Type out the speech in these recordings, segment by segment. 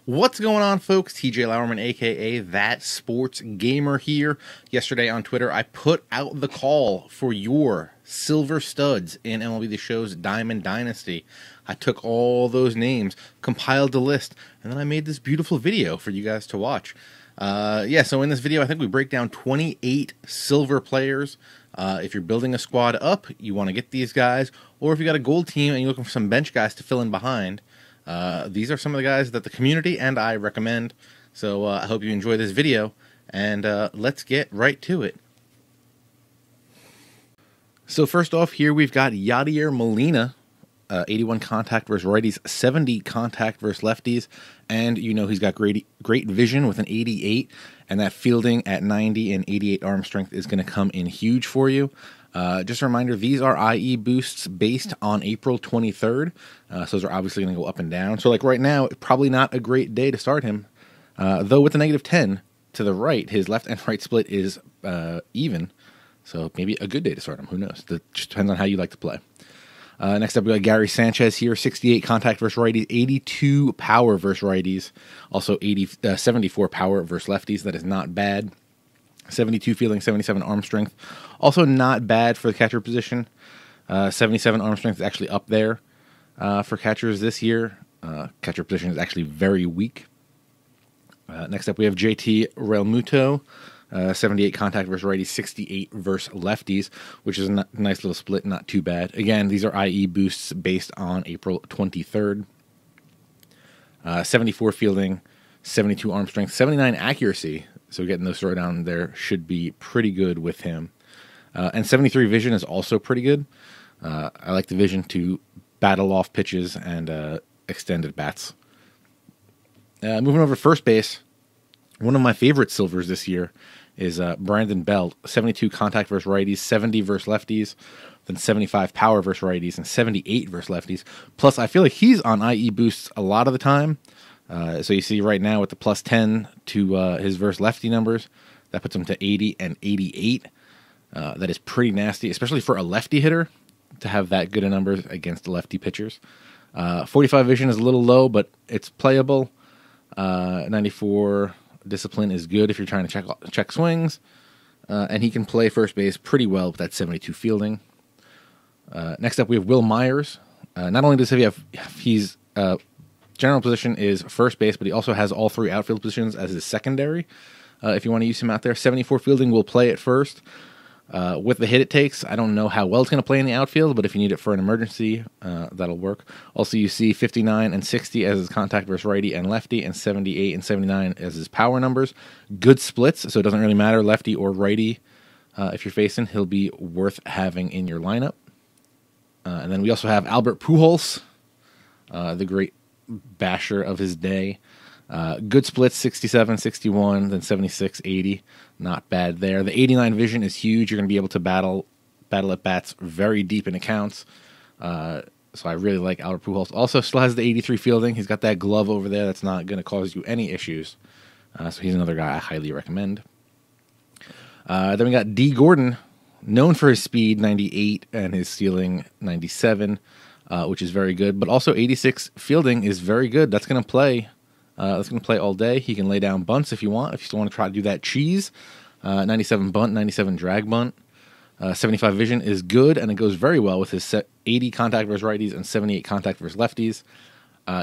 What's going on, folks? TJ Lauerman, aka ThatSportsGamer here. Yesterday on Twitter, I put out the call for your silver studs in MLB The Show's Diamond Dynasty. I took all those names, compiled the list, and then I made this beautiful video for you guys to watch. So in this video, I think we break down 28 silver players. If you're building a squad up, you want to get these guys, or if you got a gold team and you're looking for some bench guys to fill in behind, these are some of the guys that the community and I recommend. So I hope you enjoy this video, and let's get right to it. So first off, here we've got Yadier Molina, 81 contact versus righties, 70 contact versus lefties, and you know he's got great vision with an 88, and that fielding at 90 and 88 arm strength is going to come in huge for you. Just a reminder, these are IE boosts based on April 23rd, so those are obviously going to go up and down. So like right now, probably not a great day to start him, though with the -10 to the right, his left and right split is even, so maybe a good day to start him. Who knows? That just depends on how you like to play. Next up, we got Gary Sanchez here, 68 contact versus righties, 82 power versus righties, also 74 power versus lefties. That is not bad. 72 fielding, 77 arm strength. Also not bad for the catcher position. 77 arm strength is actually up there for catchers this year. Catcher position is actually very weak. Next up, we have JT Realmuto. 78 contact versus righties, 68 versus lefties, which is a nice little split, not too bad. Again, these are IE boosts based on April 23rd. 74 fielding, 72 arm strength, 79 accuracy. So getting those throwdown there should be pretty good with him. And 73 vision is also pretty good. I like the vision to battle off pitches and extended bats. Moving over to first base, one of my favorite silvers this year is Brandon Belt, 72 contact versus righties, 70 versus lefties, then 75 power versus righties, and 78 versus lefties. Plus, I feel like he's on IE boosts a lot of the time. So you see right now with the +10 to his versus lefty numbers, that puts him to 80 and 88. That is pretty nasty, especially for a lefty hitter to have that good of numbers against lefty pitchers. 45 vision is a little low, but it's playable. 94 discipline is good if you're trying to check swings. And he can play first base pretty well with that 72 fielding. Next up, we have Will Myers. Not only does he have he's general position is first base, but he also has all three outfield positions as his secondary. If you want to use him out there, 74 fielding will play at first. With the hit it takes, I don't know how well it's going to play in the outfield, but if you need it for an emergency, that'll work. Also, you see 59 and 60 as his contact versus righty and lefty, and 78 and 79 as his power numbers. Good splits, so it doesn't really matter lefty or righty. If you're facing, he'll be worth having in your lineup. And then we also have Albert Pujols, the great basher of his day. Good splits, 67, 61, then 76, 80. Not bad there. The 89 vision is huge. You're going to be able to battle at bats very deep in accounts. So I really like Albert Pujols. Also still has the 83 fielding. He's got that glove over there that's not going to cause you any issues. So he's another guy I highly recommend. Then we got D. Gordon, known for his speed, 98, and his ceiling, 97, which is very good. But also 86 fielding is very good. That's going to play. That's going to play all day. He can lay down bunts if you want. If you still want to try to do that cheese, 97 bunt, 97 drag bunt. 75 vision is good, and it goes very well with his 80 contact versus righties and 78 contact versus lefties.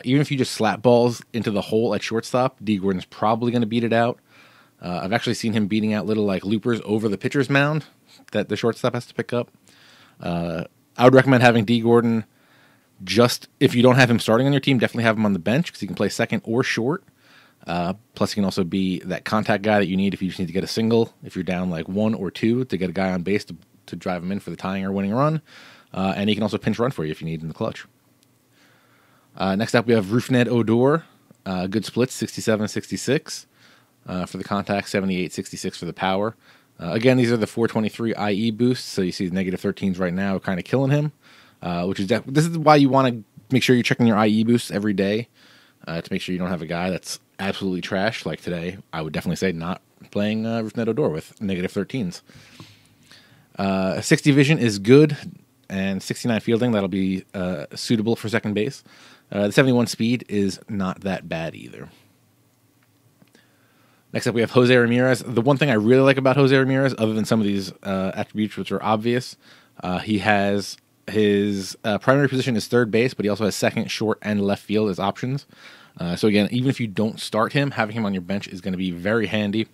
Even if you just slap balls into the hole at shortstop, D. Gordon's probably going to beat it out. I've actually seen him beating out little like loopers over the pitcher's mound that the shortstop has to pick up. I would recommend having D. Gordon. Just if you don't have him starting on your team, definitely have him on the bench because he can play second or short. Plus, he can also be that contact guy that you need if you just need to get a single. If you're down like 1 or 2 to get a guy on base to drive him in for the tying or winning run. And he can also pinch run for you if you need in the clutch. Next up, we have Rougned Odor. Good splits, 67, 66 for the contact, 78, 66 for the power. Again, these are the 423 IE boosts. So you see the -13s right now kind of killing him. This is why you want to make sure you're checking your IE boosts every day to make sure you don't have a guy that's absolutely trash. Like today, I would definitely say not playing Rougned Odor with -13s. 60 vision is good, and 69 fielding, that'll be suitable for second base. The 71 speed is not that bad either. Next up, we have Jose Ramirez. The one thing I really like about Jose Ramirez, other than some of these attributes which are obvious, he has his primary position is third base, but he also has second, short, and left field as options. So again, even if you don't start him, having him on your bench is going to be very handy.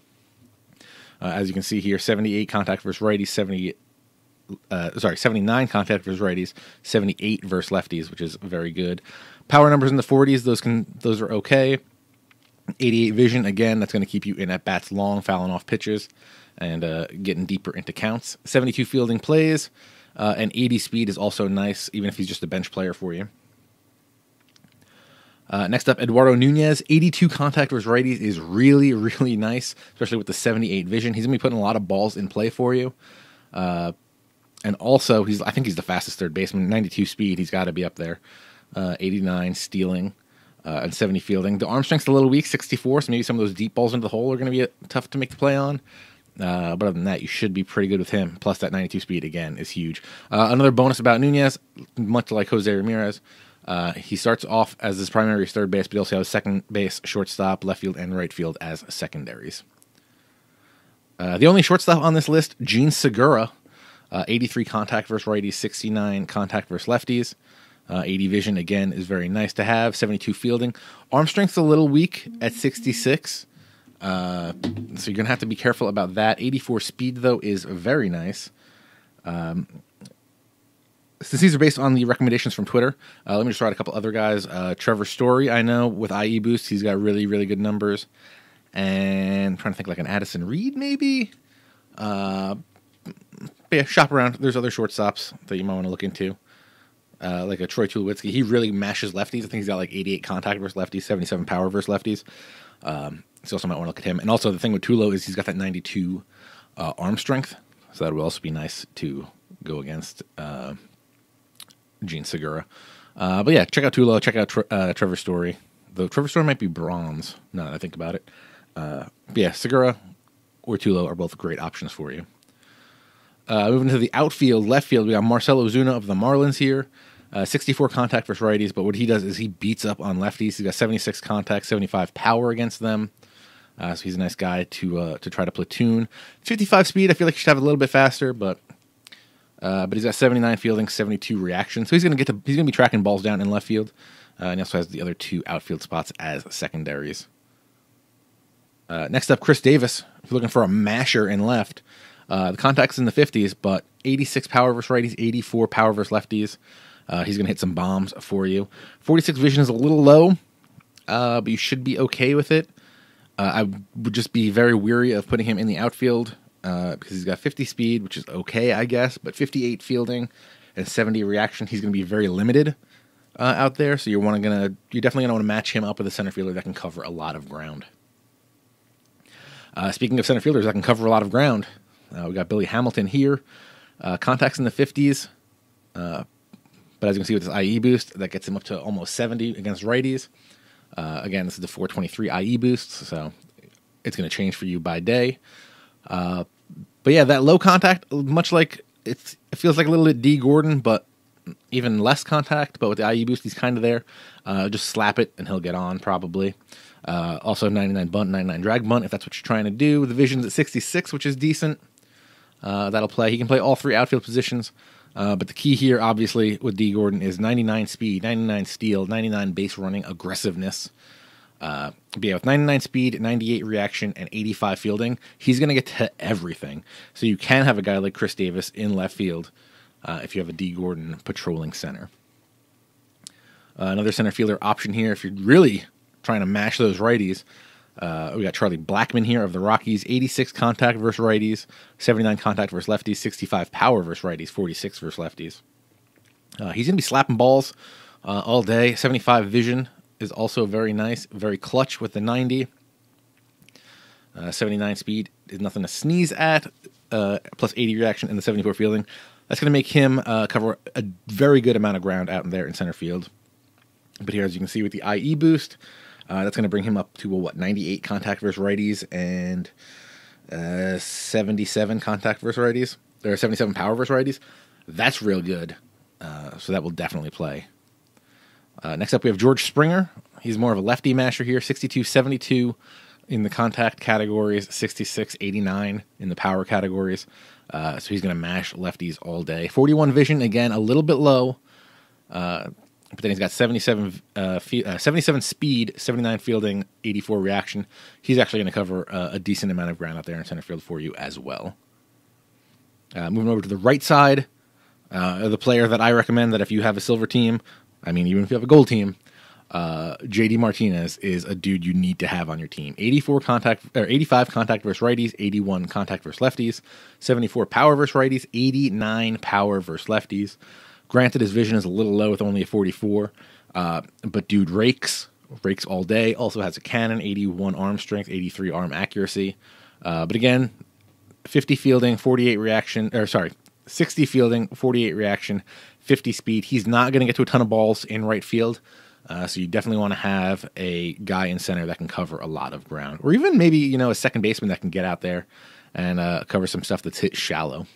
As you can see here, 78 contact versus righties, 79 contact versus righties, 78 versus lefties, which is very good. Power numbers in the 40s, those are okay. 88 vision, again, that's going to keep you in at bats long, fouling off pitches, and getting deeper into counts. 72 fielding plays, and 80 speed is also nice, even if he's just a bench player for you. Next up, Eduardo Nunez. 82 contact versus righties is really, really nice, especially with the 78 vision. He's going to be putting a lot of balls in play for you. And also, I think he's the fastest third baseman. 92 speed, he's got to be up there. 89 stealing, and 70 fielding. The arm strength's a little weak, 64, so maybe some of those deep balls into the hole are going to be tough to make the play on. But other than that, you should be pretty good with him. Plus, that 92 speed, again, is huge. Another bonus about Nunez, much like Jose Ramirez, he starts off as his primary third base, but he also has second base, shortstop, left field, and right field as secondaries. The only shortstop on this list, Gene Segura, 83 contact versus righties, 69 contact versus lefties. 80 vision, again, is very nice to have. 72 fielding. Arm strength's a little weak at 66. So you're going to have to be careful about that. 84 speed, though, is very nice. Since these are based on the recommendations from Twitter, let me just write a couple other guys. Trevor Story, I know, with IE boost, he's got really, really good numbers. And I'm trying to think like an Addison Reed, maybe? But yeah, shop around. There's other shortstops that you might want to look into. Like a Troy Tulowitzki. He really mashes lefties. I think he's got like 88 contact versus lefties, 77 power versus lefties. So you also might want to look at him. And also the thing with Tulo is he's got that 92 arm strength. So that would also be nice to go against Gene Segura. But yeah, check out Tulo. Check out Trevor Story. Though Trevor Story might be bronze, now that I think about it. But yeah, Segura or Tulo are both great options for you. Moving to the outfield, left field, we got Marcell Ozuna of the Marlins here. 64 contact versus righties, but what he does is he beats up on lefties. He's got 76 contact, 75 power against them. So he's a nice guy to try to platoon. 55 speed, I feel like he should have a little bit faster, but he's got 79 fielding, 72 reaction. So he's gonna be tracking balls down in left field. And he also has the other two outfield spots as secondaries. Next up, Chris Davis. If you're looking for a masher in left, the contact's in the 50s, but 86 power versus righties, 84 power versus lefties. He's going to hit some bombs for you. 46 vision is a little low, but you should be okay with it. I would just be very weary of putting him in the outfield because he's got 50 speed, which is okay, I guess, but 58 fielding and 70 reaction. He's going to be very limited out there, so you're definitely going to want to match him up with a center fielder that can cover a lot of ground. Speaking of center fielders that can cover a lot of ground, we got Billy Hamilton here. Contacts in the 50s. But as you can see with this IE boost, that gets him up to almost 70 against righties. Again, this is the 423 IE boost, so it's going to change for you by day. But yeah, that low contact, much like it feels like a little bit D. Gordon, but even less contact. But with the IE boost, he's kind of there. Just slap it, and he'll get on probably. Also 99 bunt, 99 drag bunt, if that's what you're trying to do. The vision's at 66, which is decent. That'll play. He can play all three outfield positions. But the key here, obviously, with D. Gordon is 99 speed, 99 steal, 99 base running aggressiveness. But yeah, with 99 speed, 98 reaction, and 85 fielding, he's going to get to everything. So you can have a guy like Chris Davis in left field if you have a D. Gordon patrolling center. Another center fielder option here, if you're really trying to mash those righties, we got Charlie Blackmon here of the Rockies. 86 contact versus righties, 79 contact versus lefties, 65 power versus righties, 46 versus lefties. He's going to be slapping balls all day. 75 vision is also very nice, very clutch with the 90. 79 speed is nothing to sneeze at, plus 80 reaction and the 74 fielding. That's going to make him cover a very good amount of ground out in there in center field. But here, as you can see with the IE boost, that's going to bring him up to, 98 contact versus righties and 77 contact versus righties, or 77 power versus righties. That's real good. So that will definitely play. Next up, we have George Springer. He's more of a lefty masher here, 62, 72 in the contact categories, 66, 89 in the power categories. So he's going to mash lefties all day. 41 vision, again, a little bit low. But then he's got 77 speed, 79 fielding, 84 reaction. He's actually going to cover a decent amount of ground out there in center field for you as well. Moving over to the right side, the player that I recommend that if you have a silver team, I mean, even if you have a gold team, JD Martinez is a dude you need to have on your team. 85 contact versus righties, 81 contact versus lefties, 74 power versus righties, 89 power versus lefties. Granted, his vision is a little low with only a 44, but dude rakes all day. Also has a cannon, 81 arm strength, 83 arm accuracy. But again, 50 fielding, 60 fielding, 48 reaction, 50 speed. He's not going to get to a ton of balls in right field, so you definitely want to have a guy in center that can cover a lot of ground, or even maybe a second baseman that can get out there and cover some stuff that's hit shallow.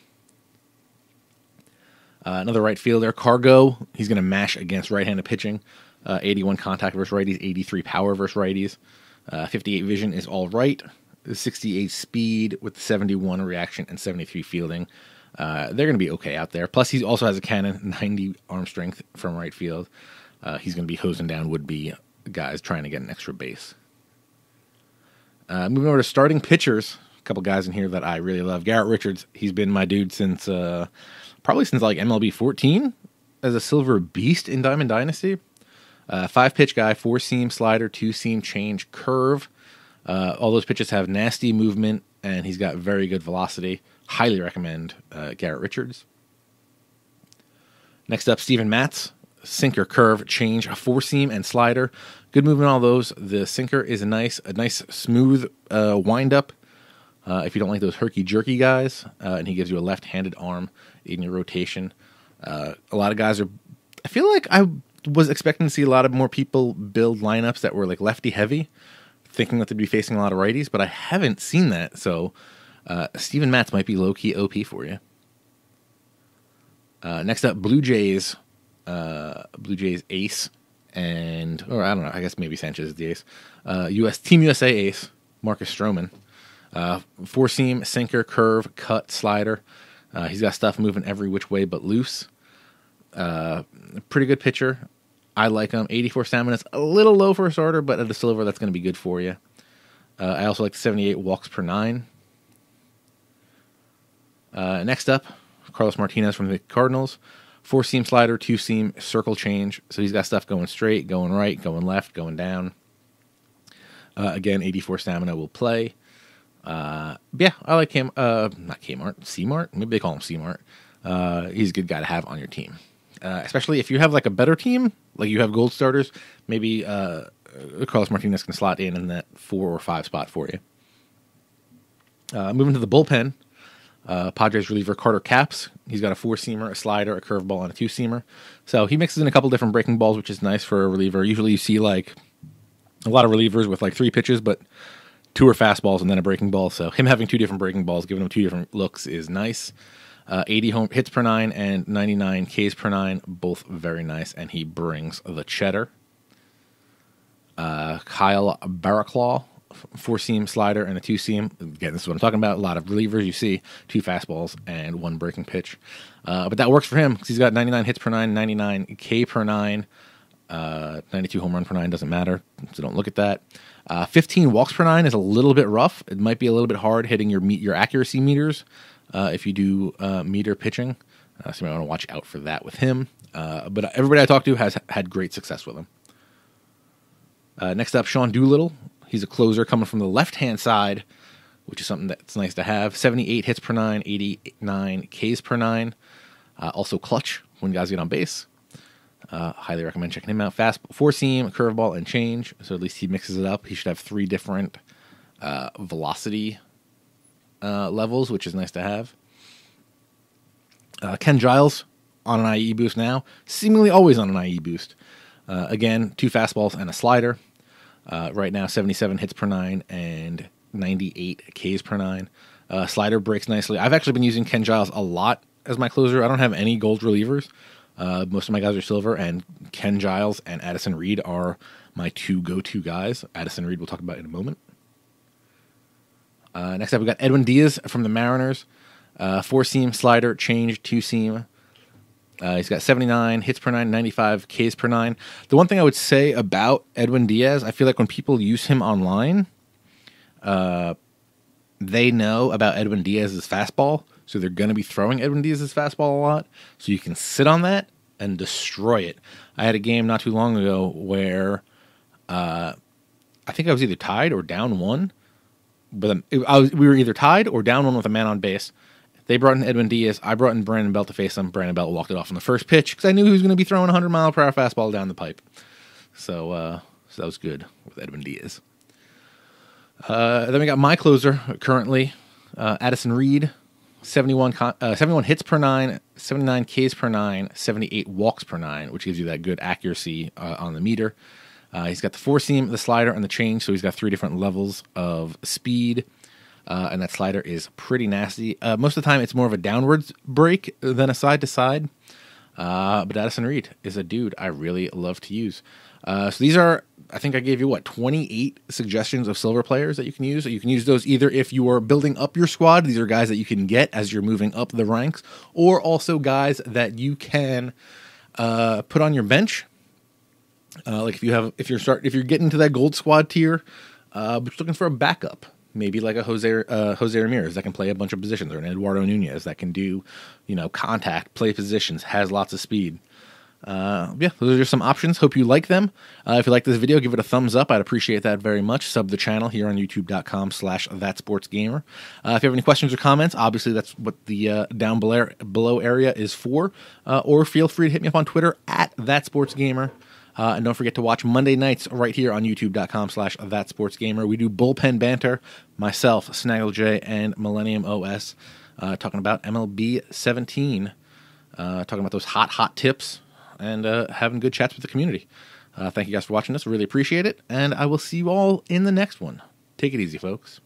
Another right fielder, Cargo. He's going to mash against right-handed pitching. 81 contact versus righties, 83 power versus righties. 58 vision is all right. 68 speed with 71 reaction and 73 fielding. They're going to be okay out there. Plus, he also has a cannon, 90 arm strength from right field. He's going to be hosing down would-be guys trying to get an extra base. Moving over to starting pitchers, a couple guys in here that I really love. Garrett Richards, he's been my dude since... probably since like MLB 14 as a silver beast in Diamond Dynasty. 5-pitch guy, 4-seam slider, 2-seam change, curve. All those pitches have nasty movement, and he's got very good velocity. Highly recommend Garrett Richards. Next up, Steven Matz. Sinker, curve, change, 4-seam, and slider. Good movement on all those. The sinker is a nice smooth wind-up. If you don't like those herky-jerky guys, and he gives you a left-handed arm in your rotation. A lot of guys are... I feel like I was expecting to see a lot of more people build lineups that were like lefty-heavy, thinking that they'd be facing a lot of righties, but I haven't seen that, so Steven Matz might be low-key OP for you. Next up, Blue Jays ace, or I don't know, I guess maybe Sanchez is the ace. Team USA ace, Marcus Stroman. 4-seam, sinker, curve, cut, slider. He's got stuff moving every which way but loose. Pretty good pitcher. I like him. 84 stamina is a little low for a starter, but at a silver, that's going to be good for you. I also like the 78 walks per 9. Next up, Carlos Martinez from the Cardinals. 4-seam slider, 2-seam, circle change. So he's got stuff going straight, going right, going left, going down. Again, 84 stamina will play. Yeah, I like him. Not Kmart, C-Mart. Maybe they call him C-Mart. He's a good guy to have on your team. Especially if you have like a better team, like you have gold starters, maybe Carlos Martinez can slot in that 4 or 5 spot for you. Moving to the bullpen, Padres reliever Carter Capps. He's got a 4-seamer, a slider, a curveball, and a 2-seamer. So he mixes in a couple different breaking balls, which is nice for a reliever. Usually you see like a lot of relievers with like 3 pitches, but 2 are fastballs and then a breaking ball. So him having 2 different breaking balls, giving him 2 different looks is nice. 80 home hits per 9 and 99 Ks per 9, both very nice, and he brings the cheddar. Kyle Barraclaw, 4-seam slider and a 2-seam. Again, this is what I'm talking about. A lot of relievers you see, 2 fastballs and 1 breaking pitch. But that works for him because he's got 99 hits per 9, 99 K per 9, 92 home run per 9, doesn't matter, so don't look at that. 15 walks per 9 is a little bit rough. It might be a little bit hard hitting your accuracy meters if you do meter pitching. So you might want to watch out for that with him. But everybody I talked to has had great success with him. Next up, Sean Doolittle. He's a closer coming from the left-hand side, which is something that's nice to have. 78 hits per 9, 89 Ks per 9. Also clutch when guys get on base. Highly recommend checking him out. Fast 4-seam, curveball, and change. So at least he mixes it up. He should have 3 different velocity levels, which is nice to have. Ken Giles on an IE boost now. Seemingly always on an IE boost. Again, 2 fastballs and a slider. Right now, 77 hits per 9 and 98 Ks per 9. Slider breaks nicely. I've actually been using Ken Giles a lot as my closer. I don't have any gold relievers. Most of my guys are silver, and Ken Giles and Addison Reed are my 2 go-to guys. Addison Reed we'll talk about in a moment. Next up, we got Edwin Diaz from the Mariners. 4-seam slider, change, 2-seam. He's got 79 hits per 9, 95 Ks per 9. The one thing I would say about Edwin Diaz, I feel like when people use him online, they know about Edwin Diaz's fastball, so they're going to be throwing Edwin Diaz's fastball a lot. So you can sit on that and destroy it. I had a game not too long ago where I think I was either tied or down 1. But we were either tied or down 1 with a man on base. They brought in Edwin Diaz. I brought in Brandon Belt to face him. Brandon Belt walked it off on the first pitch because I knew he was going to be throwing a 100-mile-per-hour fastball down the pipe. So that was good with Edwin Diaz. Then we got my closer currently, Addison Reed, 71 hits per 9, 79 Ks per 9, 78 walks per 9, which gives you that good accuracy on the meter. He's got the 4-seam, the slider, and the change, so he's got 3 different levels of speed. And that slider is pretty nasty. Most of the time, it's more of a downwards break than a side-to-side. But Addison Reed is a dude I really love to use. So these are, I think I gave you, 28 suggestions of silver players that you can use. So you can use those either if you are building up your squad. These are guys that you can get as you're moving up the ranks. Or also guys that you can put on your bench. Like if you're getting to that gold squad tier, but you're looking for a backup. Maybe like a Jose Ramirez that can play a bunch of positions, or an Eduardo Nunez that can do, contact, play positions, has lots of speed. Those are just some options. Hope you like them. If you like this video, give it a thumbs up. I'd appreciate that very much. Sub the channel here on youtube.com/ThatSportsGamer. If you have any questions or comments, obviously that's what the down below area is for. Or feel free to hit me up on Twitter @ThatSportsGamer. And don't forget to watch Monday nights right here on youtube.com/ThatSportsGamer. We do bullpen banter, myself, Snaggle J, and Millennium OS, talking about MLB 17, talking about those hot tips, and having good chats with the community. Thank you guys for watching this. Really appreciate it, and I will see you all in the next one. Take it easy, folks.